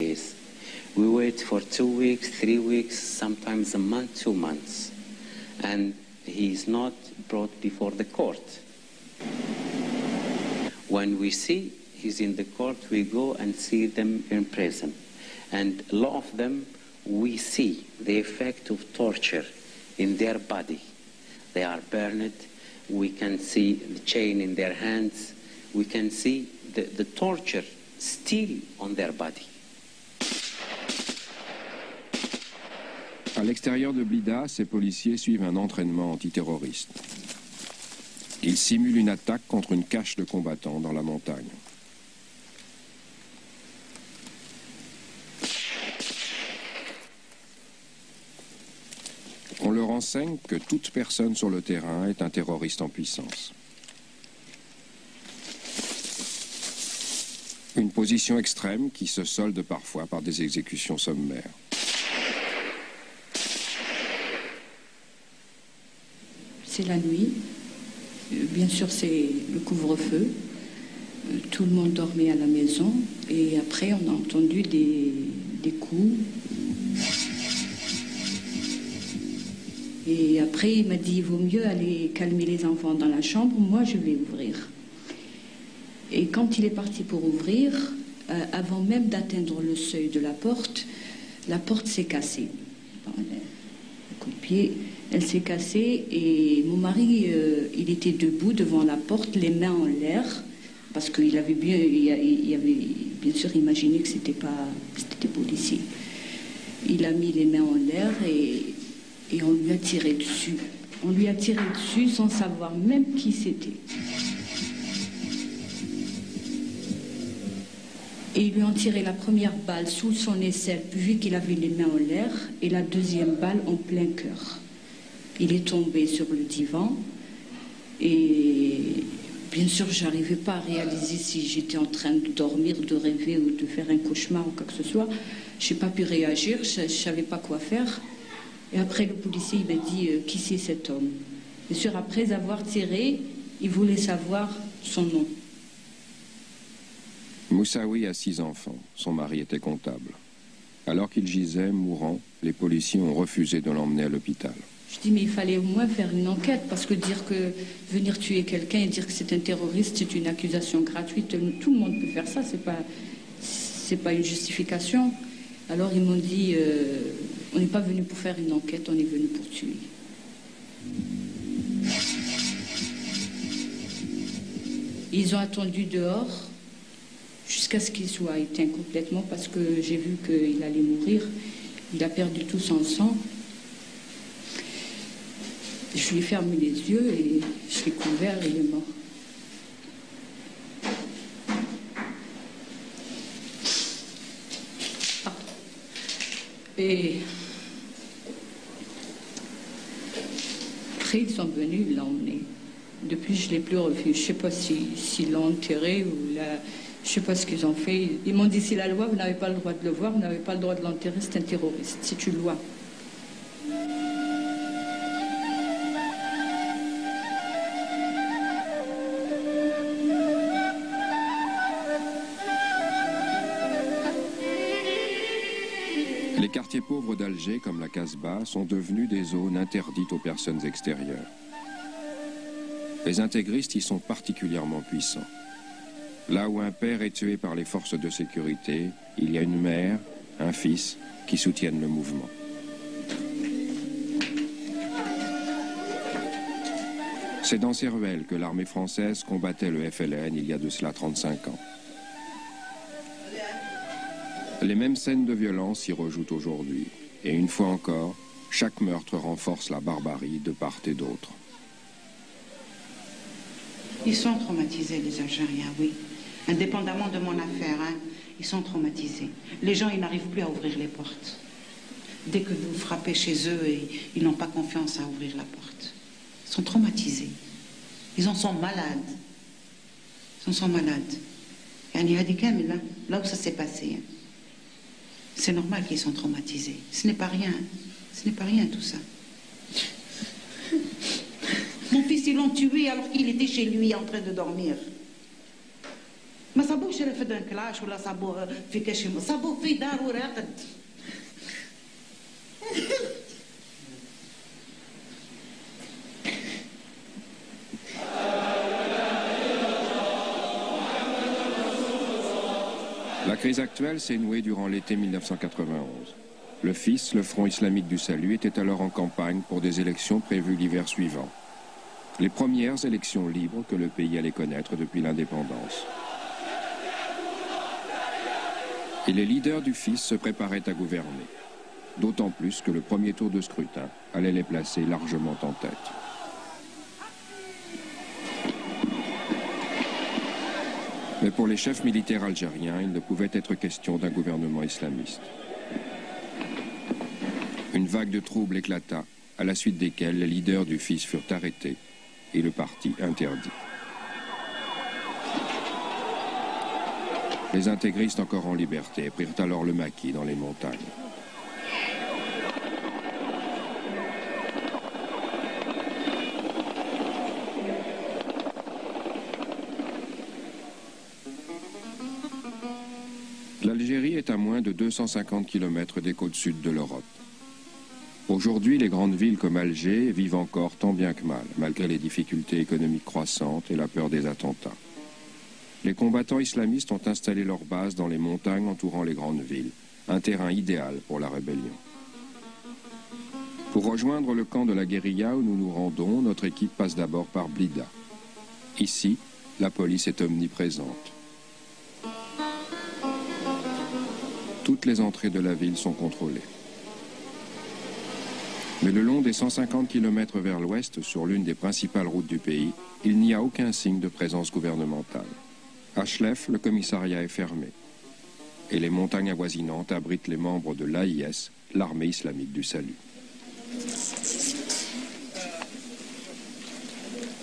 days. We wait for 2 weeks, 3 weeks, sometimes a month, 2 months. And he is not brought before the court. When we see he's in the court, we go and see them in prison. And a lot of them, we see the effect of torture in their body. They are burned. We can see the chain in their hands. We can see the torture still on their body. À l'extérieur de Blida, ces policiers suivent un entraînement antiterroriste. Ils simulent une attaque contre une cache de combattants dans la montagne. On leur enseigne que toute personne sur le terrain est un terroriste en puissance. Une position extrême qui se solde parfois par des exécutions sommaires. C'est la nuit, bien sûr c'est le couvre-feu, tout le monde dormait à la maison et après on a entendu des coups. Et après il m'a dit il vaut mieux aller calmer les enfants dans la chambre, moi je vais ouvrir. Et quand il est parti pour ouvrir, avant même d'atteindre le seuil de la porte s'est cassée. Le coup de pied. Elle s'est cassée et mon mari, il était debout devant la porte, les mains en l'air, parce qu'il avait bien sûr imaginé que c'était des policiers. Il a mis les mains en l'air et on lui a tiré dessus. On lui a tiré dessus sans savoir même qui c'était. Et ils lui ont tiré la première balle sous son aisselle, vu qu'il avait les mains en l'air, et la deuxième balle en plein cœur. Il est tombé sur le divan et bien sûr je n'arrivais pas à réaliser si j'étais en train de dormir, de rêver ou de faire un cauchemar ou quoi que ce soit. Je n'ai pas pu réagir, je ne savais pas quoi faire. Et après le policier il m'a dit qui c'est cet homme. Bien sûr après avoir tiré, il voulait savoir son nom. Moussaoui a 6 enfants, son mari était comptable. Alors qu'il gisait, mourant, les policiers ont refusé de l'emmener à l'hôpital. Je dis mais il fallait au moins faire une enquête parce que dire que venir tuer quelqu'un et dire que c'est un terroriste, c'est une accusation gratuite. Tout le monde peut faire ça, c'est pas une justification. Alors ils m'ont dit on n'est pas venu pour faire une enquête, on est venu pour tuer. Ils ont attendu dehors jusqu'à ce qu'il soit éteint complètement parce que j'ai vu qu'il allait mourir. Il a perdu tout son sang. Je lui ai fermé les yeux et je l'ai couvert et il est mort. Ah. Et après ils sont venus, ils l'ont emmené. Depuis je ne l'ai plus revu. Je ne sais pas s'ils l'ont enterré ou là, je ne sais pas ce qu'ils ont fait. Ils m'ont dit c'est la loi, vous n'avez pas le droit de le voir, vous n'avez pas le droit de l'enterrer, c'est un terroriste, c'est une loi. Les quartiers pauvres d'Alger, comme la Casbah, sont devenus des zones interdites aux personnes extérieures. Les intégristes y sont particulièrement puissants. Là où un père est tué par les forces de sécurité, il y a une mère, un fils, qui soutiennent le mouvement. C'est dans ces ruelles que l'armée française combattait le FLN il y a de cela 35 ans. Les mêmes scènes de violence s'y rejouent aujourd'hui. Et une fois encore, chaque meurtre renforce la barbarie de part et d'autre. Ils sont traumatisés, les Algériens, oui. Indépendamment de mon affaire, hein, ils sont traumatisés. Les gens, ils n'arrivent plus à ouvrir les portes. Dès que vous frappez chez eux, ils n'ont pas confiance à ouvrir la porte. Ils sont traumatisés. Ils en sont malades. Ils en sont malades. Là où ça s'est passé, hein. C'est normal qu'ils sont traumatisés. Ce n'est pas rien. Ce n'est pas rien tout ça. Mon fils, ils l'ont tué alors qu'il était chez lui en train de dormir. Mais صابوش في دان كلاش ولا صابوه في كاشيم، صابوه في دار وراقد. La crise actuelle s'est nouée durant l'été 1991. Le FIS, le Front islamique du salut, était alors en campagne pour des élections prévues l'hiver suivant. Les premières élections libres que le pays allait connaître depuis l'indépendance. Et les leaders du FIS se préparaient à gouverner. D'autant plus que le premier tour de scrutin allait les placer largement en tête. Mais pour les chefs militaires algériens, il ne pouvait être question d'un gouvernement islamiste. Une vague de troubles éclata, à la suite desquels les leaders du FIS furent arrêtés et le parti interdit. Les intégristes encore en liberté prirent alors le maquis dans les montagnes. L'Algérie est à moins de 250 km des côtes sud de l'Europe. Aujourd'hui, les grandes villes comme Alger vivent encore tant bien que mal, malgré les difficultés économiques croissantes et la peur des attentats. Les combattants islamistes ont installé leur base dans les montagnes entourant les grandes villes, un terrain idéal pour la rébellion. Pour rejoindre le camp de la guérilla où nous nous rendons, notre équipe passe d'abord par Blida. Ici, la police est omniprésente. Toutes les entrées de la ville sont contrôlées. Mais le long des 150 km vers l'ouest, sur l'une des principales routes du pays, il n'y a aucun signe de présence gouvernementale. À Chlef, le commissariat est fermé. Et les montagnes avoisinantes abritent les membres de l'AIS, l'armée islamique du salut.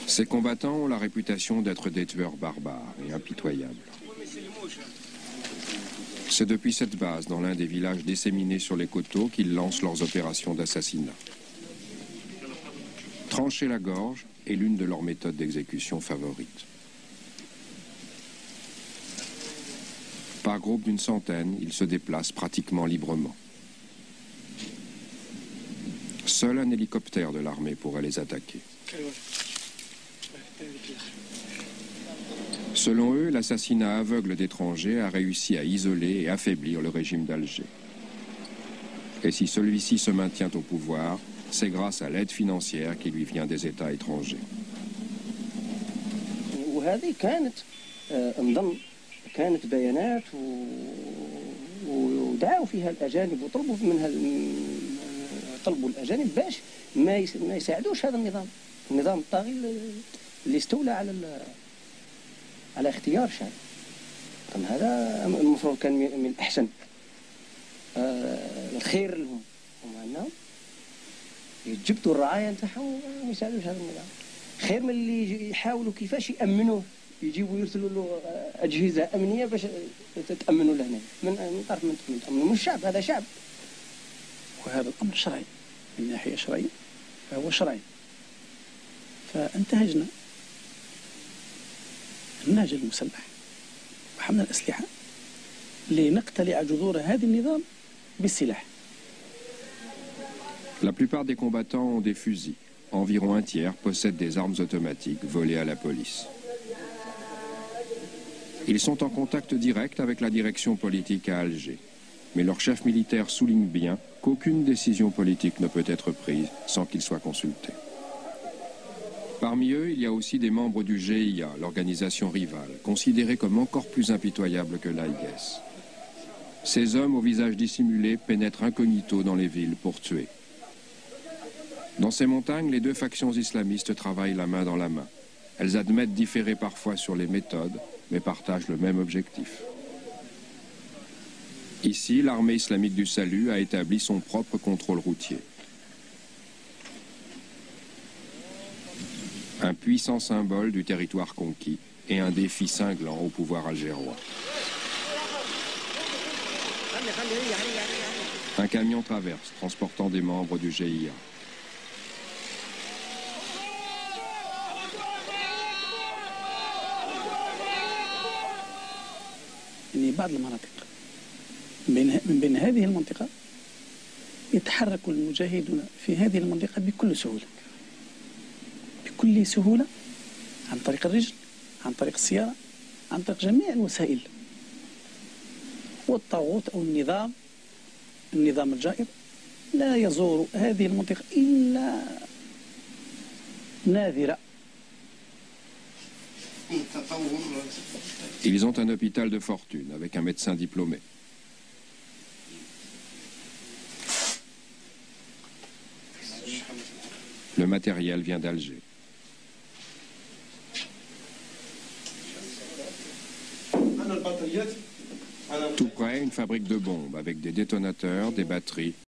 Ces combattants ont la réputation d'être des tueurs barbares et impitoyables. C'est depuis cette base, dans l'un des villages disséminés sur les coteaux, qu'ils lancent leurs opérations d'assassinat. Trancher la gorge est l'une de leurs méthodes d'exécution favorites. Par groupe d'une centaine, ils se déplacent pratiquement librement. Seul un hélicoptère de l'armée pourrait les attaquer. Selon eux, l'assassinat aveugle d'étrangers a réussi à isoler et affaiblir le régime d'Alger. Et si celui-ci se maintient au pouvoir, c'est grâce à l'aide financière qui lui vient des États étrangers. كانت بيانات ودعوا فيها الأجانب وطلبوا منها طلبوا الأجانب باش ما يساعدوش هذا النظام الطاغي اللي استولى على اختيار شعب. هذا المفروض كان من الأحسن الخير لهم هم أنهم يجبدوا الرعاية نتاعهم وما يساعدوش هذا النظام. خير من اللي يحاولوا كيفاش يأمنوه، يجيبوا يرسلوا له أجهزة أمنية باش تأمنوا له هنا من طرف من تأمنوا من الشعب. هذا شعب، وهذا الأمر شرعي من ناحية شرعية، فهو شرعي. فانتهجنا النهج المسلح وحملنا الأسلحة لنقتلع جذور هذا النظام بالسلاح. La plupart des combattants ont des fusils. Environ un tiers possèdent des armes automatiques volées à la police. Ils sont en contact direct avec la direction politique à Alger. Mais leur chef militaire souligne bien qu'aucune décision politique ne peut être prise sans qu'ils soient consultés. Parmi eux, il y a aussi des membres du GIA, l'organisation rivale, considérée comme encore plus impitoyable que l'AIS. Ces hommes au visage dissimulé pénètrent incognito dans les villes pour tuer. Dans ces montagnes, les deux factions islamistes travaillent la main dans la main. Elles admettent différer parfois sur les méthodes, mais partagent le même objectif. Ici, l'armée islamique du salut a établi son propre contrôle routier. Un puissant symbole du territoire conquis et un défi cinglant au pouvoir algérois. Un camion traverse, transportant des membres du GIA. بعض المناطق من بين هذه المنطقة يتحرك المجاهدون في هذه المنطقة بكل سهولة عن طريق الرجل، عن طريق السيارة، عن طريق جميع الوسائل. والطاغوت أو النظام الجائر لا يزور هذه المنطقة إلا نادرة. Ils ont un hôpital de fortune avec un médecin diplômé. Le matériel vient d'Alger. Tout près, une fabrique de bombes avec des détonateurs, des batteries